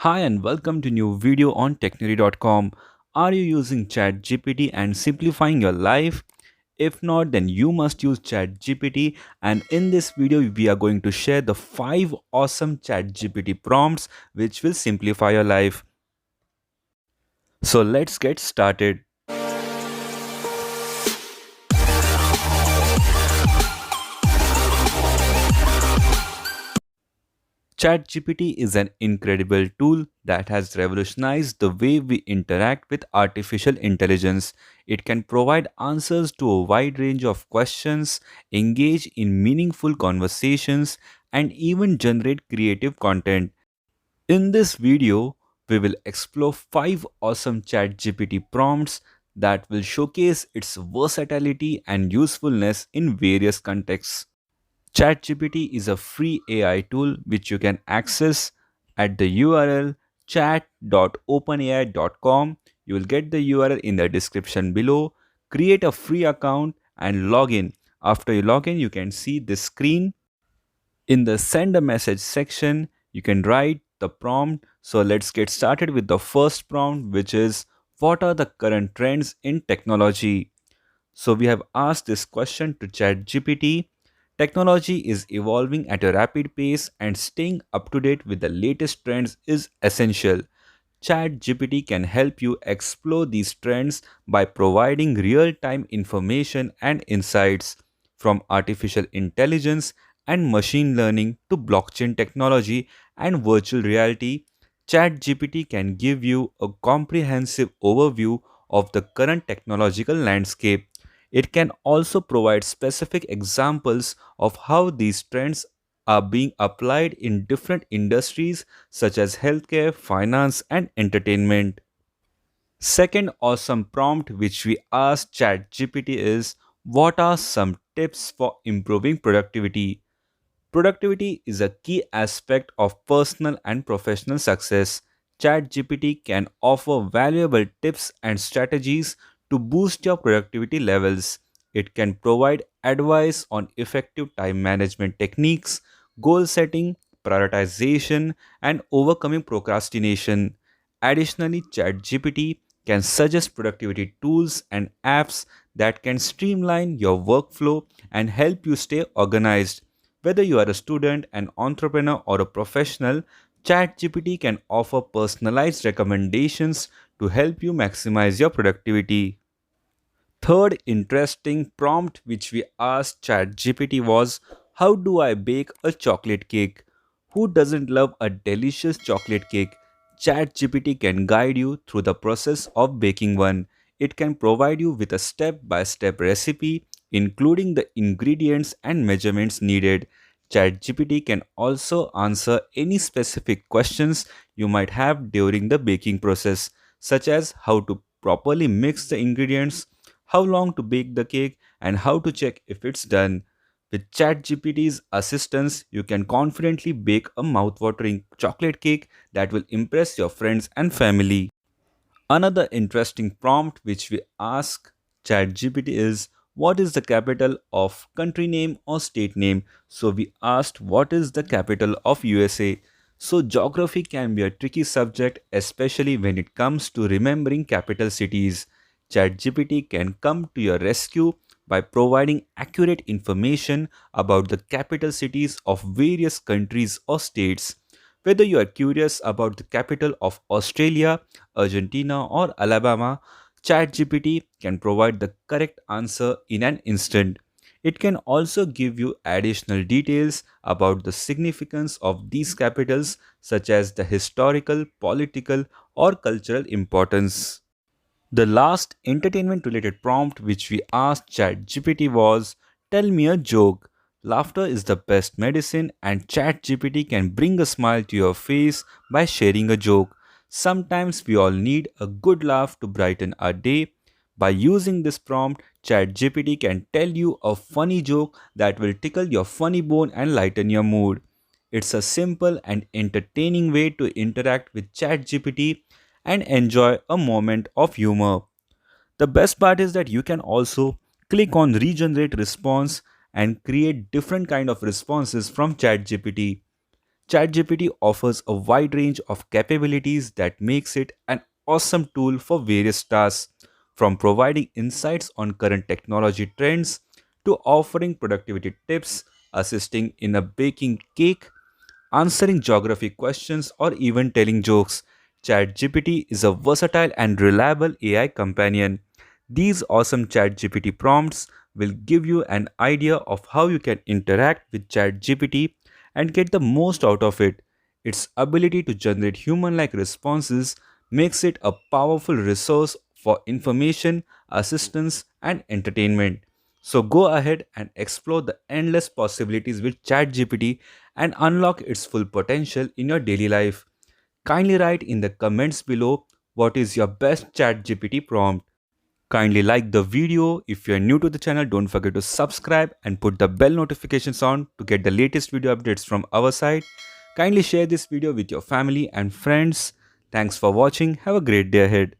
Hi and welcome to new video on Technary.com. Are you using ChatGPT and simplifying your life? If not, then you must use ChatGPT, and in this video we are going to share the 5 awesome ChatGPT prompts which will simplify your life. So let's get started. ChatGPT is an incredible tool that has revolutionized the way we interact with artificial intelligence. It can provide answers to a wide range of questions, engage in meaningful conversations, and even generate creative content. In this video, we will explore 5 awesome ChatGPT prompts that will showcase its versatility and usefulness in various contexts. ChatGPT is a free AI tool which you can access at the URL chat.openai.com. You will get the URL in the description below. Create a free account and log in. After you log in, you can see this screen. In the send a message section, you can write the prompt. So let's get started with the first prompt, which is what are the current trends in technology? So we have asked this question to ChatGPT. Technology is evolving at a rapid pace and staying up to date with the latest trends is essential. ChatGPT can help you explore these trends by providing real-time information and insights from artificial intelligence and machine learning to blockchain technology and virtual reality. ChatGPT can give you a comprehensive overview of the current technological landscape. It can also provide specific examples of how these trends are being applied in different industries such as healthcare, finance, and entertainment. Second awesome prompt which we asked ChatGPT is what are some tips for improving productivity? Productivity is a key aspect of personal and professional success. ChatGPT can offer valuable tips and strategies to boost your productivity levels. It can provide advice on effective time management techniques, goal setting, prioritization, and overcoming procrastination. Additionally, ChatGPT can suggest productivity tools and apps that can streamline your workflow and help you stay organized. Whether you are a student, an entrepreneur, or a professional, ChatGPT can offer personalized recommendations to help you maximize your productivity. Third interesting prompt which we asked ChatGPT was how do I bake a chocolate cake? Who doesn't love a delicious chocolate cake? ChatGPT can guide you through the process of baking one. It can provide you with a step by step recipe, including the ingredients and measurements needed. ChatGPT can also answer any specific questions you might have during the baking process, such as how to properly mix the ingredients, how long to bake the cake, and how to check if it's done. With ChatGPT's assistance, you can confidently bake a mouthwatering chocolate cake that will impress your friends and family. Another interesting prompt which we ask ChatGPT is what is the capital of country name or state name? So we asked what is the capital of USA. So geography can be a tricky subject, especially when it comes to remembering capital cities. ChatGPT can come to your rescue by providing accurate information about the capital cities of various countries or states. Whether you are curious about the capital of Australia, Argentina, or Alabama, ChatGPT can provide the correct answer in an instant. It can also give you additional details about the significance of these capitals, such as the historical, political, or cultural importance. The last entertainment related prompt which we asked ChatGPT was tell me a joke. Laughter is the best medicine, and ChatGPT can bring a smile to your face by sharing a joke. Sometimes we all need a good laugh to brighten our day. By using this prompt, ChatGPT can tell you a funny joke that will tickle your funny bone and lighten your mood. It's a simple and entertaining way to interact with ChatGPT and enjoy a moment of humor. The best part is that you can also click on regenerate response and create different kind of responses from ChatGPT. ChatGPT offers a wide range of capabilities that makes it an awesome tool for various tasks, from providing insights on current technology trends to offering productivity tips, assisting in a baking cake, answering geography questions, or even telling jokes. ChatGPT is a versatile and reliable AI companion. These awesome ChatGPT prompts will give you an idea of how you can interact with ChatGPT and get the most out of it. Its ability to generate human like responses makes it a powerful resource for information, assistance, and entertainment. So go ahead and explore the endless possibilities with ChatGPT and unlock its full potential in your daily life. Kindly write in the comments below what is your best ChatGPT prompt. Kindly like the video. If you are new to the channel, don't forget to subscribe and put the bell notifications on to get the latest video updates from our side. Kindly share this video with your family and friends. Thanks for watching. Have a great day ahead.